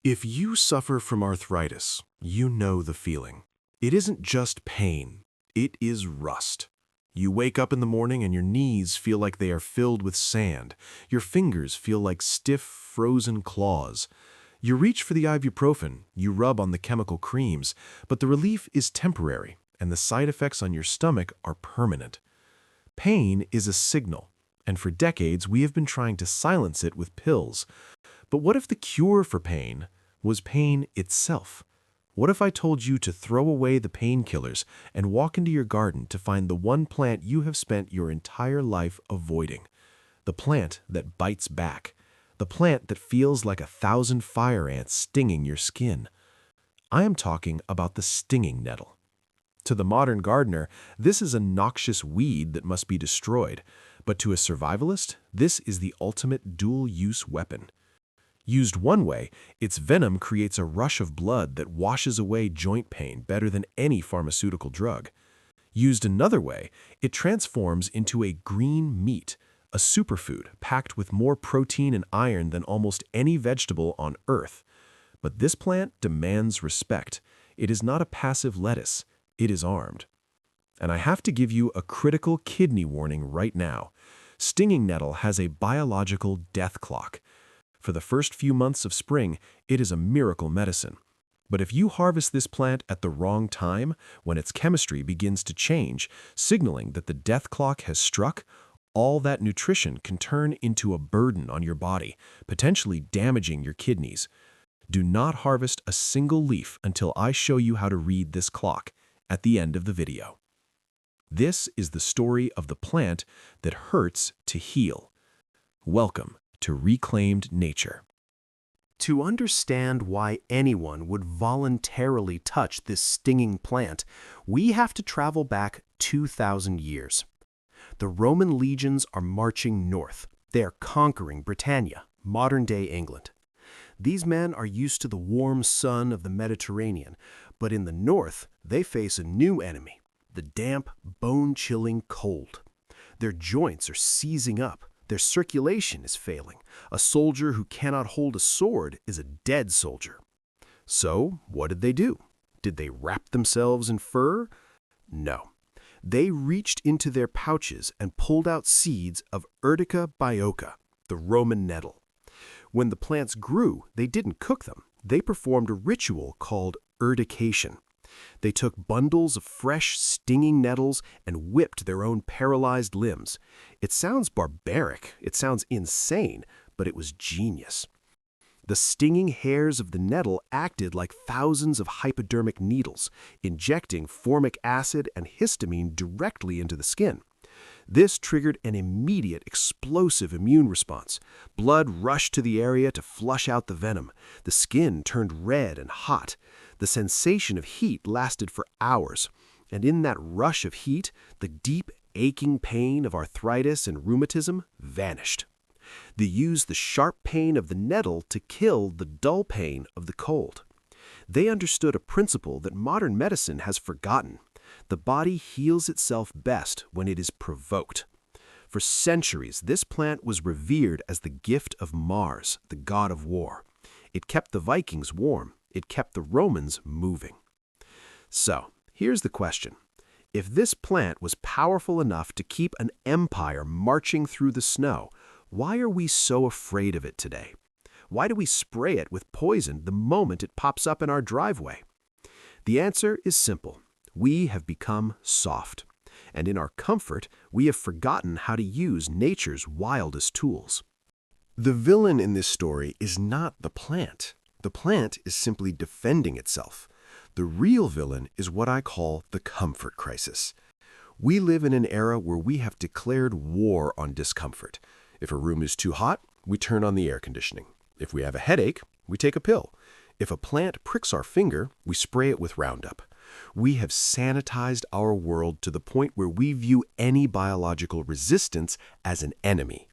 If you suffer from arthritis, you know the feeling. It isn't just pain, it is rust. You wake up in the morning and your knees feel like they are filled with sand. Your fingers feel like stiff, frozen claws. You reach for the ibuprofen, you rub on the chemical creams, but the relief is temporary and the side effects on your stomach are permanent. Pain is a signal, and for decades we have been trying to silence it with pills. But what if the cure for pain was pain itself? What if I told you to throw away the painkillers and walk into your garden to find the one plant you have spent your entire life avoiding? The plant that bites back. The plant that feels like 1,000 fire ants stinging your skin. I am talking about the stinging nettle. To the modern gardener, this is a noxious weed that must be destroyed. But to a survivalist, this is the ultimate dual-use weapon. Used one way, its venom creates a rush of blood that washes away joint pain better than any pharmaceutical drug. Used another way, it transforms into a green meat, a superfood packed with more protein and iron than almost any vegetable on Earth. But this plant demands respect. It is not a passive lettuce, it is armed. And I have to give you a critical kidney warning right now. Stinging nettle has a biological death clock. For the first few months of spring, it is a miracle medicine. But if you harvest this plant at the wrong time, when its chemistry begins to change, signaling that the death clock has struck, all that nutrition can turn into a burden on your body, potentially damaging your kidneys. Do not harvest a single leaf until I show you how to read this clock at the end of the video. This is the story of the plant that hurts to heal. Welcome to Reclaimed Nature. To understand why anyone would voluntarily touch this stinging plant, we have to travel back 2,000 years. The Roman legions are marching north. They are conquering Britannia, modern-day England. These men are used to the warm sun of the Mediterranean, but in the north, they face a new enemy, the damp, bone-chilling cold. Their joints are seizing up. Their circulation is failing. A soldier who cannot hold a sword is a dead soldier. So, what did they do? Did they wrap themselves in fur? No. They reached into their pouches and pulled out seeds of Urtica dioica, the Roman nettle. When the plants grew, they didn't cook them. They performed a ritual called Urtication. They took bundles of fresh, stinging nettles and whipped their own paralyzed limbs. It sounds barbaric, it sounds insane, but it was genius. The stinging hairs of the nettle acted like thousands of hypodermic needles, injecting formic acid and histamine directly into the skin. This triggered an immediate, explosive immune response. Blood rushed to the area to flush out the venom. The skin turned red and hot. The sensation of heat lasted for hours, and in that rush of heat, the deep, aching pain of arthritis and rheumatism vanished. They used the sharp pain of the nettle to kill the dull pain of the cold. They understood a principle that modern medicine has forgotten. The body heals itself best when it is provoked. For centuries, this plant was revered as the gift of Mars, the god of war. It kept the Vikings warm. It kept the Romans moving. So, here's the question. If this plant was powerful enough to keep an empire marching through the snow, why are we so afraid of it today? Why do we spray it with poison the moment it pops up in our driveway? The answer is simple. We have become soft. And in our comfort, we have forgotten how to use nature's wildest tools. The villain in this story is not the plant. The plant is simply defending itself. The real villain is what I call the comfort crisis. We live in an era where we have declared war on discomfort. If a room is too hot, we turn on the air conditioning. If we have a headache, we take a pill. If a plant pricks our finger, we spray it with Roundup. We have sanitized our world to the point where we view any biological resistance as an enemy.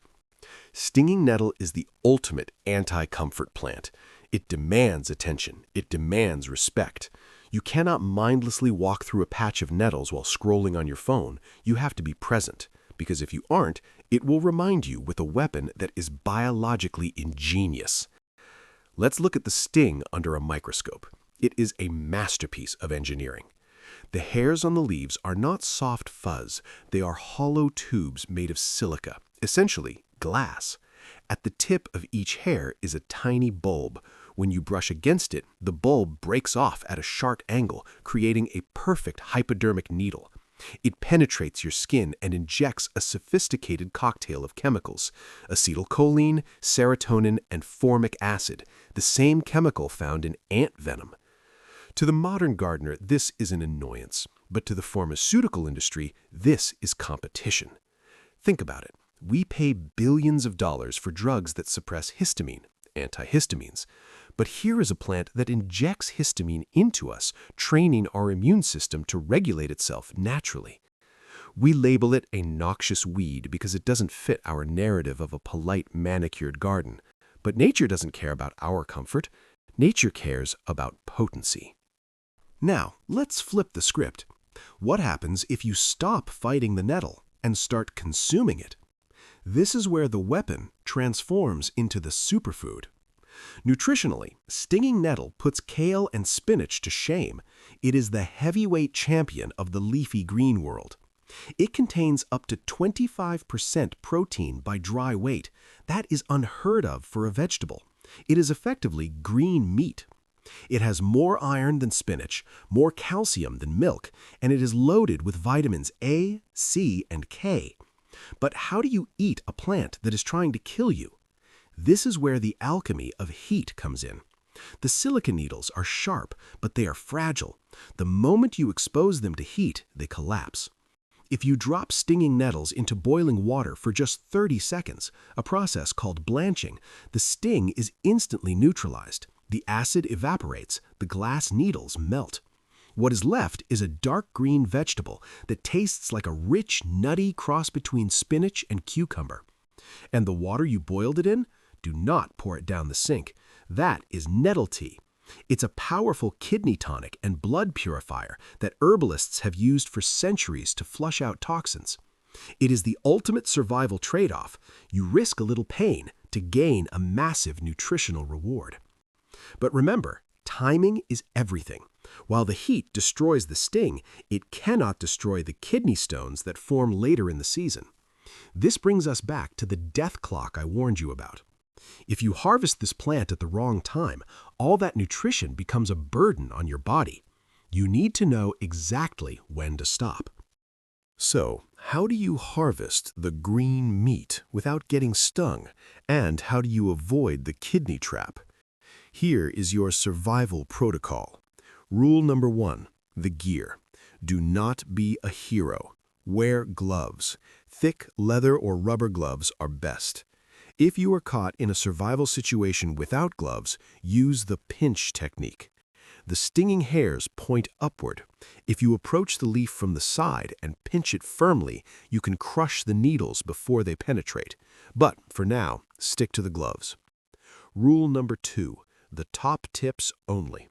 Stinging nettle is the ultimate anti-comfort plant. It demands attention. It demands respect. You cannot mindlessly walk through a patch of nettles while scrolling on your phone. You have to be present, because if you aren't, it will remind you with a weapon that is biologically ingenious. Let's look at the sting under a microscope. It is a masterpiece of engineering. The hairs on the leaves are not soft fuzz, they are hollow tubes made of silica, essentially glass. At the tip of each hair is a tiny bulb. When you brush against it, the bulb breaks off at a sharp angle, creating a perfect hypodermic needle. It penetrates your skin and injects a sophisticated cocktail of chemicals: acetylcholine, serotonin, and formic acid, the same chemical found in ant venom. To the modern gardener, this is an annoyance, but to the pharmaceutical industry, this is competition. Think about it. We pay billions of dollars for drugs that suppress histamine, antihistamines. But here is a plant that injects histamine into us, training our immune system to regulate itself naturally. We label it a noxious weed because it doesn't fit our narrative of a polite manicured garden. But nature doesn't care about our comfort. Nature cares about potency. Now, let's flip the script. What happens if you stop fighting the nettle and start consuming it? This is where the weapon transforms into the superfood. Nutritionally, stinging nettle puts kale and spinach to shame. It is the heavyweight champion of the leafy green world. It contains up to 25% protein by dry weight. That is unheard of for a vegetable. It is effectively green meat. It has more iron than spinach, more calcium than milk, and it is loaded with vitamins A, C, and K. But how do you eat a plant that is trying to kill you? This is where the alchemy of heat comes in. The silica needles are sharp, but they are fragile. The moment you expose them to heat, they collapse. If you drop stinging nettles into boiling water for just 30 seconds, a process called blanching, the sting is instantly neutralized. The acid evaporates, the glass needles melt. What is left is a dark green vegetable that tastes like a rich, nutty cross between spinach and cucumber. And the water you boiled it in? Do not pour it down the sink. That is nettle tea. It's a powerful kidney tonic and blood purifier that herbalists have used for centuries to flush out toxins. It is the ultimate survival trade-off. You risk a little pain to gain a massive nutritional reward. But remember, timing is everything. While the heat destroys the sting, it cannot destroy the kidney stones that form later in the season. This brings us back to the death clock I warned you about. If you harvest this plant at the wrong time, all that nutrition becomes a burden on your body. You need to know exactly when to stop. So, how do you harvest the green meat without getting stung? And how do you avoid the kidney trap? Here is your survival protocol. Rule number 1, the gear. Do not be a hero. Wear gloves. Thick leather or rubber gloves are best. If you are caught in a survival situation without gloves, use the pinch technique. The stinging hairs point upward. If you approach the leaf from the side and pinch it firmly, you can crush the needles before they penetrate. But for now, stick to the gloves. Rule number 2, the top tips only.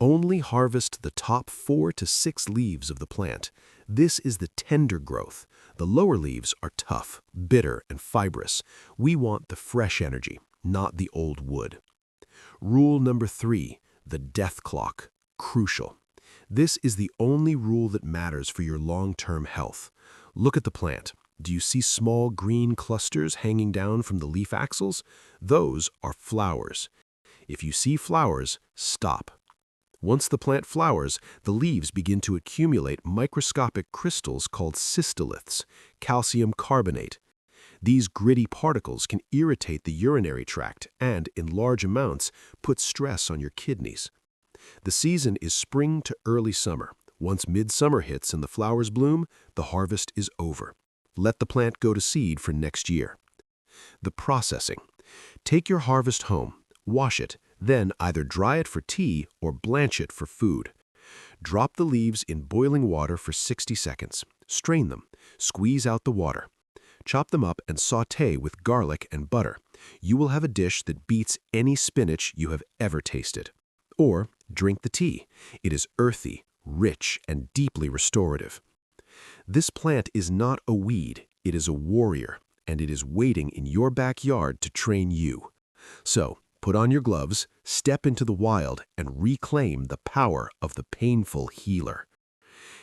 Only harvest the top 4 to 6 leaves of the plant. This is the tender growth. The lower leaves are tough, bitter, and fibrous. We want the fresh energy, not the old wood. Rule number 3, the death clock. Crucial. This is the only rule that matters for your long-term health. Look at the plant. Do you see small green clusters hanging down from the leaf axils? Those are flowers. If you see flowers, stop. Once the plant flowers, the leaves begin to accumulate microscopic crystals called cystoliths, calcium carbonate. These gritty particles can irritate the urinary tract and, in large amounts, put stress on your kidneys. The season is spring to early summer. Once midsummer hits and the flowers bloom, the harvest is over. Let the plant go to seed for next year. The processing. Take your harvest home, wash it, then either dry it for tea or blanch it for food. Drop the leaves in boiling water for 60 seconds. Strain them. Squeeze out the water. Chop them up and sauté with garlic and butter. You will have a dish that beats any spinach you have ever tasted. Or drink the tea. It is earthy, rich, and deeply restorative. This plant is not a weed. It is a warrior, and it is waiting in your backyard to train you. So, Put on your gloves, step into the wild, and reclaim the power of the painful healer.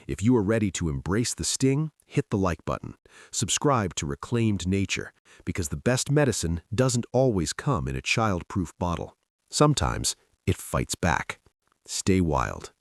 If you are ready to embrace the sting, hit the like button. Subscribe to Reclaimed Nature, because the best medicine doesn't always come in a child-proof bottle. Sometimes it fights back. Stay wild.